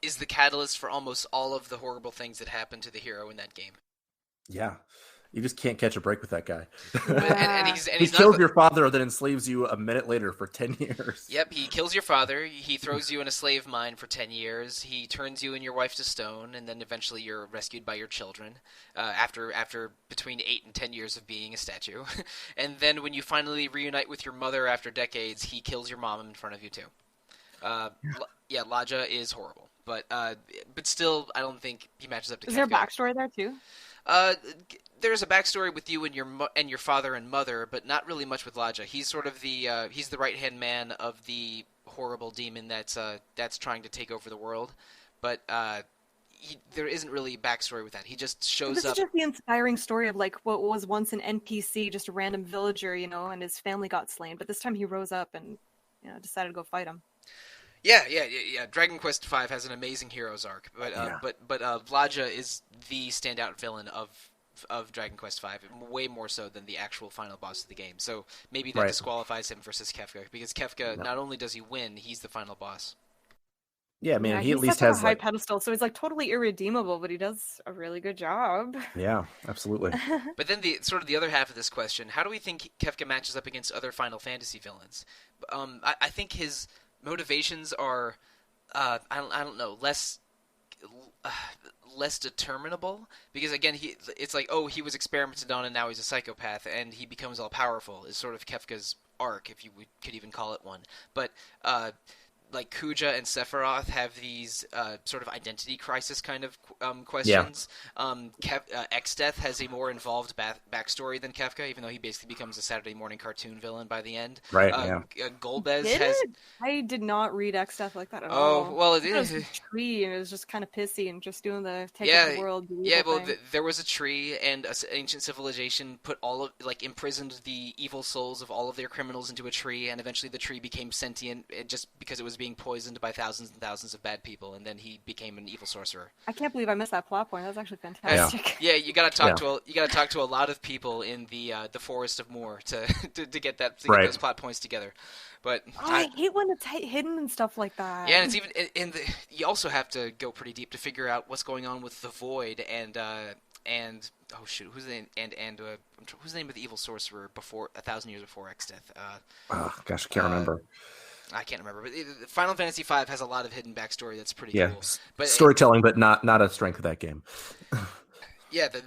is the catalyst for almost all of the horrible things that happen to the hero in that game. Yeah. You just can't catch a break with that guy. He kills your father, then enslaves you a minute later for 10 years. Yep, he kills your father. He throws you in a slave mine for 10 years. He turns you and your wife to stone, and then eventually you're rescued by your children after between 8 and 10 years of being a statue. And then when you finally reunite with your mother after decades, he kills your mom in front of you too. Yeah, Ladja is horrible, but still, I don't think he matches up to Kefka. Is there a backstory there too? There's a backstory with you and your father and mother, but not really much with Ladja. He's sort of he's the right hand man of the horrible demon that's trying to take over the world. But there isn't really a backstory with that. He just shows up. This is just the inspiring story of like what was once an NPC, just a random villager, and his family got slain. But this time he rose up and decided to go fight him. Yeah. Dragon Quest V has an amazing hero's arc, but Ladja is the standout villain of Dragon Quest V, way more so than the actual final boss of the game. So maybe that disqualifies him versus Kefka, because Kefka, not only does he win, he's the final boss. Yeah, man, he at least has a high pedestal, so he's like totally irredeemable, but he does a really good job. Yeah, absolutely. But then the other half of this question: how do we think Kefka matches up against other Final Fantasy villains? I think his motivations are, I don't know, less determinable, because again, it's like, oh, he was experimented on and now he's a psychopath and he becomes all powerful, is sort of Kefka's arc, if you could even call it one. But like Kuja and Sephiroth have these sort of identity crisis kind of questions. Yeah. Exdeath has a more involved backstory than Kefka, even though he basically becomes a Saturday morning cartoon villain by the end. Right. Golbez has. I did not read Exdeath like that at all. Oh well, it was a tree, and it was just kind of pissy and just doing the take of the world. There was a tree, and an ancient civilization put imprisoned the evil souls of all of their criminals into a tree, and eventually the tree became sentient just because it was being poisoned by thousands and thousands of bad people, and then he became an evil sorcerer. I can't believe I missed that plot point. That was actually fantastic. Yeah, you gotta talk to a lot of people in the Forest of Moor to get those plot points together. But I hate when it's hidden and stuff like that. Yeah, and it's even you also have to go pretty deep to figure out what's going on with the Void and oh shoot, who's the name of the evil sorcerer before 1,000 years before Exdeath? Oh gosh, I can't remember. I can't remember, but Final Fantasy V has a lot of hidden backstory that's pretty cool. But storytelling, but not a strength of that game. Yeah, the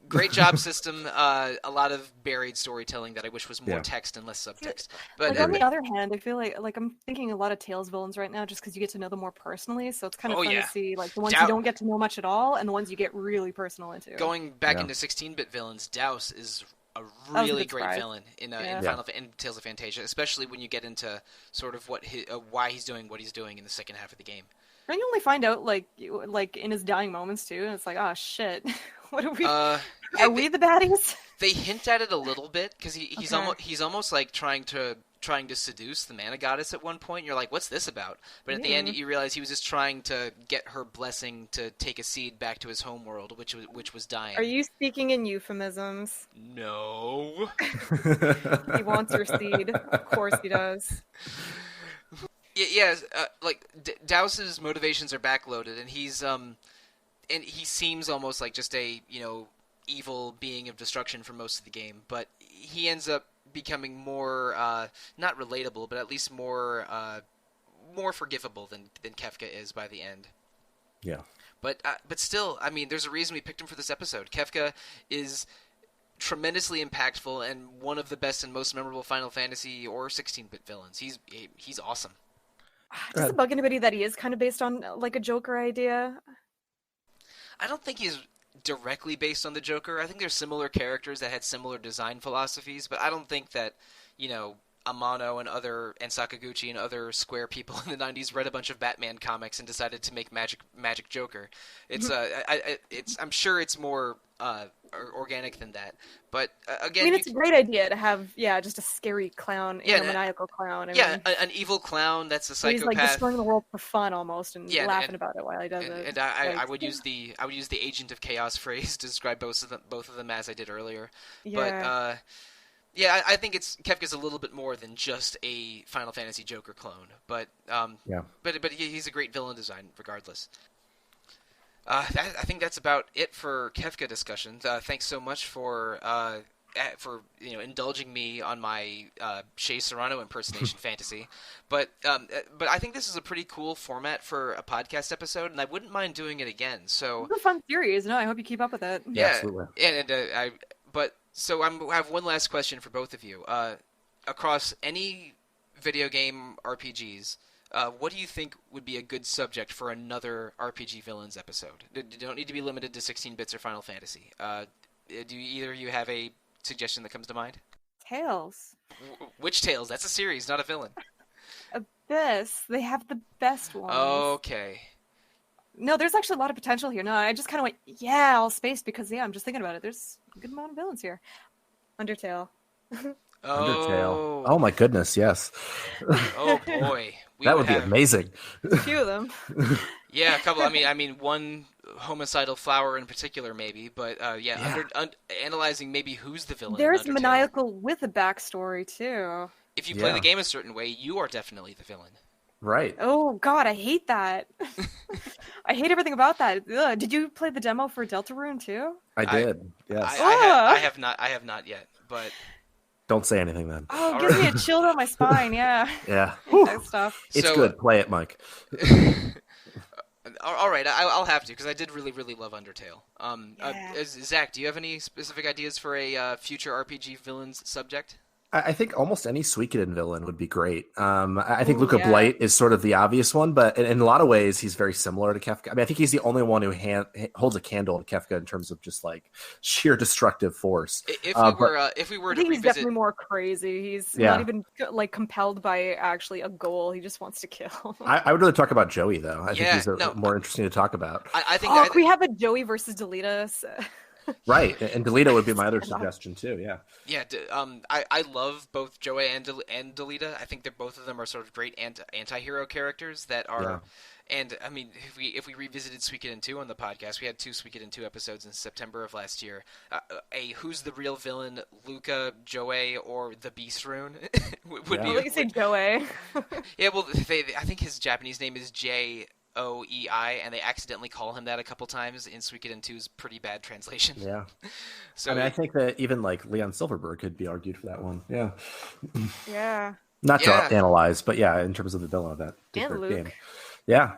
great job system. A lot of buried storytelling that I wish was more text and less subtext. But on the other hand, I feel like I'm thinking a lot of Tales villains right now, just because you get to know them more personally. So it's kind of fun to see like the ones you don't get to know much at all, and the ones you get really personal into. Going back into 16-bit villains, Douse is a was a really good great surprise. villain in in Tales of Fantasia, especially when you get into sort of what why he's doing what he's doing in the second half of the game. And you only find out like in his dying moments too, and it's like, oh shit, what are we? Are we the baddies? They hint at it a little bit because Okay. he's almost like trying to seduce the mana goddess at one point. You're like, what's this about? But at the end, you realize he was just trying to get her blessing to take a seed back to his home world, which was dying. Are you speaking in euphemisms? No. He wants your seed. Of course he does. Yeah, like Dowse's motivations are backloaded, and he seems almost like just a evil being of destruction for most of the game, but he ends up becoming more not relatable, but at least more forgivable than Kefka is by the end. Yeah. But still, I mean, there's a reason we picked him for this episode. Kefka is tremendously impactful and one of the best and most memorable Final Fantasy or 16-bit villains. He's awesome. Does it bug anybody that he is kind of based on like a Joker idea? I don't think he's directly based on the Joker. I think there's similar characters that had similar design philosophies, but I don't think that, Amano and Sakaguchi and other Square people in the 90s read a bunch of Batman comics and decided to make Magic Joker. It's I'm sure it's more organic than that. But again, I mean, it's a great idea to have just a scary clown, a maniacal clown. I mean, an evil clown that's a psychopath. He's like destroying the world for fun almost, and laughing about it while he does it. And I would use the Agent of Chaos phrase to describe both of them as I did earlier. Yeah. But I think Kefka's a little bit more than just a Final Fantasy Joker clone. But but he's a great villain design regardless. I think that's about it for Kefka discussion. Thanks so much for indulging me on my Shea Serrano impersonation fantasy. But I think this is a pretty cool format for a podcast episode, and I wouldn't mind doing it again. So it's a fun series. No, I hope you keep up with it. Yeah, absolutely. So I have one last question for both of you. Across any video game RPGs, what do you think would be a good subject for another RPG villains episode? You don't need to be limited to 16 bits or Final Fantasy. Do either of you have a suggestion that comes to mind? Tales. Which Tales? That's a series, not a villain. Abyss. They have the best ones. Okay. No, there's actually a lot of potential here. No, I just kind of went, all space because, I'm just thinking about it. There's a good amount of villains here. Undertale. Undertale. Oh my goodness, yes. Oh boy. That would be amazing. A few of them. Yeah, a couple. I mean, one homicidal flower in particular, maybe. But analyzing maybe who's the villain. There's maniacal with a backstory too. If you play the game a certain way, you are definitely the villain. Right. Oh God, I hate that. I hate everything about that. Ugh. Did you play the demo for Deltarune too? I did. Yes. I have not. I have not yet. But don't say anything then. Oh, it gives me a chill down my spine. Yeah. Yeah. That stuff. It's good. Play it, Mike. All right, I'll have to because I did really, really love Undertale. Zach, do you have any specific ideas for a future RPG villains subject? I think almost any Suikoden villain would be great. I think Luca Blight is sort of the obvious one, but in a lot of ways, he's very similar to Kefka. I mean, I think he's the only one who holds a candle to Kefka in terms of just like sheer destructive force. If we were to revisit, he's definitely more crazy. He's not even like compelled by actually a goal. He just wants to kill. I would really talk about Joey though. I think he's more interesting to talk about. I think. We have a Joey versus Delita. Right, and Delita would be my other suggestion too. Yeah. Yeah. I love both Joey and Delita. I think both of them are sort of great anti-hero characters that are. Yeah. And I mean, if we revisited Suikoden 2 on the podcast, we had 2 Suikoden 2 episodes in September of last year. Who's the real villain, Luca, Joey, or the Beast Rune? would be. You say Joey. Yeah, well, I think his Japanese name is Joei, and they accidentally call him that a couple times in Suikoden 2's pretty bad translation. Yeah. So I think that even like Leon Silverberg could be argued for that one. Yeah. Yeah. Not to analyze, but in terms of the villain of that game. Yeah.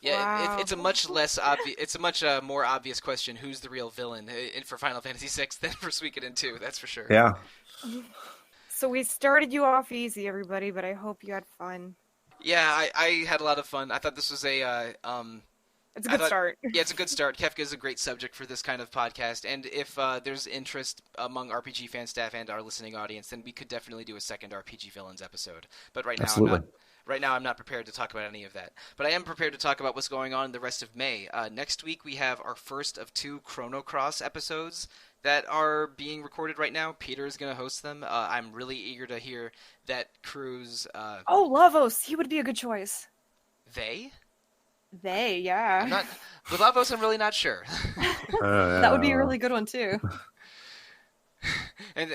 Yeah, wow. It's a much less obvious. It's a much more obvious question. Who's the real villain for Final Fantasy VI than for Suikoden 2? That's for sure. Yeah. So we started you off easy, everybody, but I hope you had fun. Yeah, I had a lot of fun. I thought this was a It's a good start. Yeah, it's a good start. Kefka is a great subject for this kind of podcast, and if there's interest among RPG fan staff and our listening audience, then we could definitely do a second RPG villains episode. But right now, Absolutely. I'm not prepared to talk about any of that. But I am prepared to talk about what's going on in the rest of May. Next week, we have our first of 2 Chrono Cross episodes that are being recorded right now. Peter is going to host them. I'm really eager to hear that crew's... Lavos! He would be a good choice. They? They, yeah. With Lavos, I'm really not sure. That would be a really good one, too. And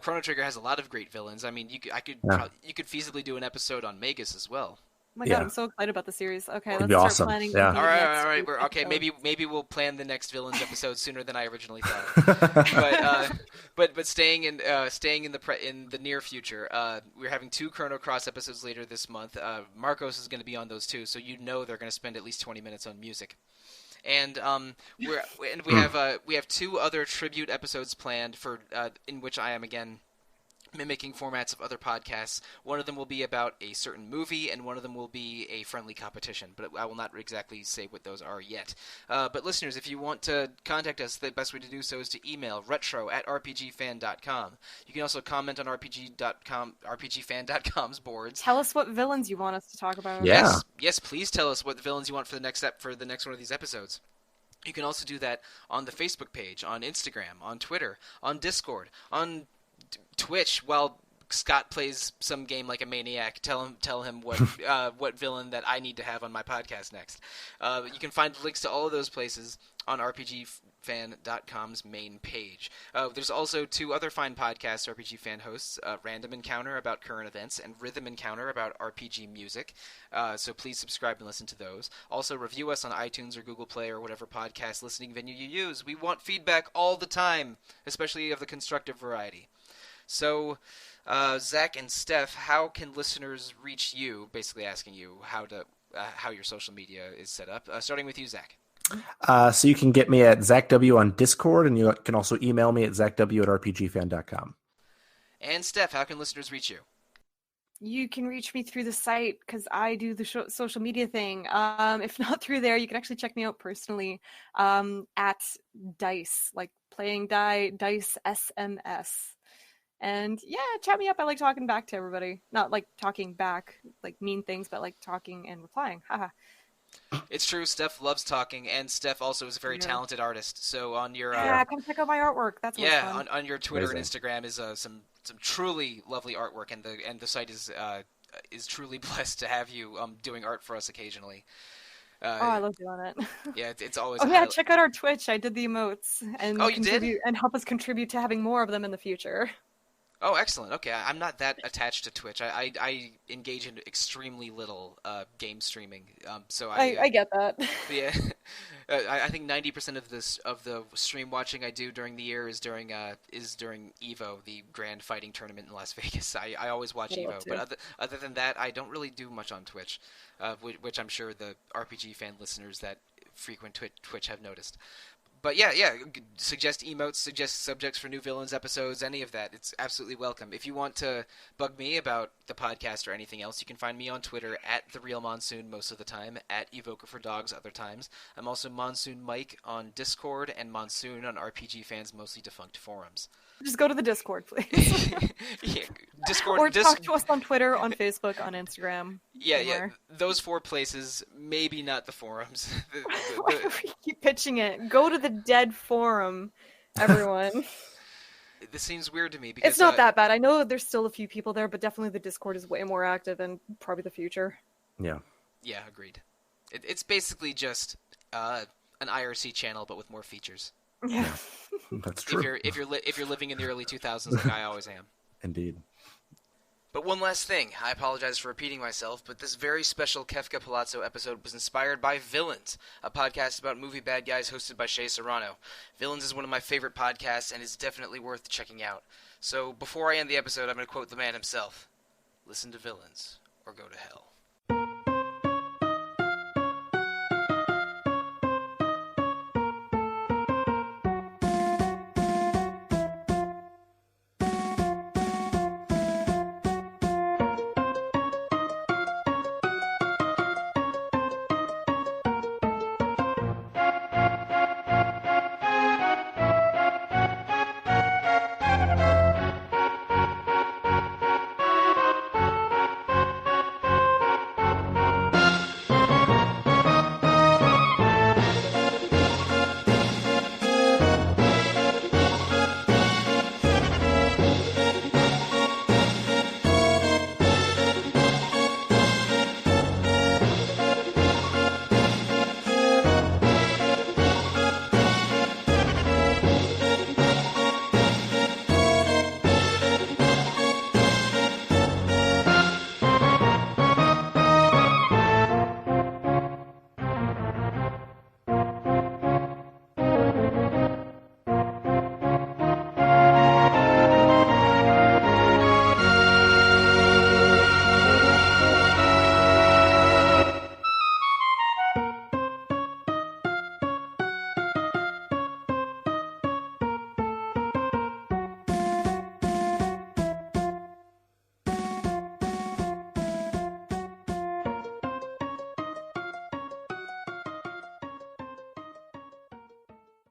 Chrono Trigger has a lot of great villains. I mean, you could feasibly do an episode on Magus as well. Oh my god, I'm so excited about the series. Okay, It'd let's be start awesome. planning. Yeah. All right. Okay, maybe we'll plan the next villains episode sooner than I originally thought. but staying in the near future, we're having 2 Chrono Cross episodes later this month. Marcos is going to be on those too, so they're going to spend at least 20 minutes on music. And we have 2 other tribute episodes planned for in which I am again mimicking formats of other podcasts. One of them will be about a certain movie, and one of them will be a friendly competition, but I will not exactly say what those are yet. But listeners, if you want to contact us, the best way to do so is to email retro@rpgfan.com. You can also comment on rpgfan.com's boards. Tell us what villains you want us to talk about. Yeah. Yes, please tell us what villains you want for the next one of these episodes. You can also do that on the Facebook page, on Instagram, on Twitter, on Discord, on Twitch while Scott plays some game like a maniac. Tell him what what villain that I need to have on my podcast next. You can find links to all of those places on rpgfan.com's main page. There's also 2 other fine podcasts RPG Fan hosts, Random Encounter about current events and Rhythm Encounter about RPG music. So please subscribe and listen to those. Also review us on iTunes or Google Play or whatever podcast listening venue you use. We want feedback all the time, especially of the constructive variety. So, Zach and Steph, how can listeners reach you? Basically asking you how your social media is set up. Starting with you, Zach. So you can get me at ZachW on Discord, and you can also email me at zachw@rpgfan.com. And Steph, how can listeners reach you? You can reach me through the site because I do the social media thing. If not through there, you can actually check me out personally at Dice, like playing Dice SMS. And yeah, chat me up. I like talking back to everybody. Not like talking back, like mean things, but like talking and replying. Haha. It's true. Steph loves talking, and Steph also is a very talented artist. So on your come check out my artwork. That's fun. on your Twitter and Instagram is some truly lovely artwork, and the site is truly blessed to have you doing art for us occasionally. I love doing it. Yeah, it's always. Check out our Twitch. I did the emotes, and you did? And help us contribute to having more of them in the future. Oh, excellent. Okay, I'm not that attached to Twitch. I engage in extremely little game streaming. So I get that. Yeah, I think 90% of the stream watching I do during the year is during Evo, the grand fighting tournament in Las Vegas. I always watch Evo, but other than that, I don't really do much on Twitch, which I'm sure the RPG fan listeners that frequent Twitch have noticed. But yeah, suggest emotes, suggest subjects for new villains episodes, any of that. It's absolutely welcome. If you want to bug me about the podcast or anything else, you can find me on Twitter at TheRealMonsoon most of the time, at EvokerForDogs other times. I'm also Monsoon Mike on Discord and Monsoon on RPG Fan's mostly defunct forums. Just go to the Discord, please. Yeah, Discord, or talk to us on Twitter, on Facebook, on Instagram. Yeah. Those 4 places, maybe not the forums. Why do we keep pitching it? Go to the dead forum, everyone. This seems weird to me because it's not that bad. I know there's still a few people there, but definitely the Discord is way more active and probably the future. Yeah. Yeah, agreed. It's basically just an IRC channel, but with more features. Yeah, that's true. If you're living in the early 2000s, like I always am. Indeed. But one last thing, I apologize for repeating myself, but this very special Kefka Palazzo episode was inspired by Villains, a podcast about movie bad guys hosted by Shea Serrano. Villains is one of my favorite podcasts and is definitely worth checking out. So before I end the episode, I'm going to quote the man himself: "Listen to Villains or go to hell."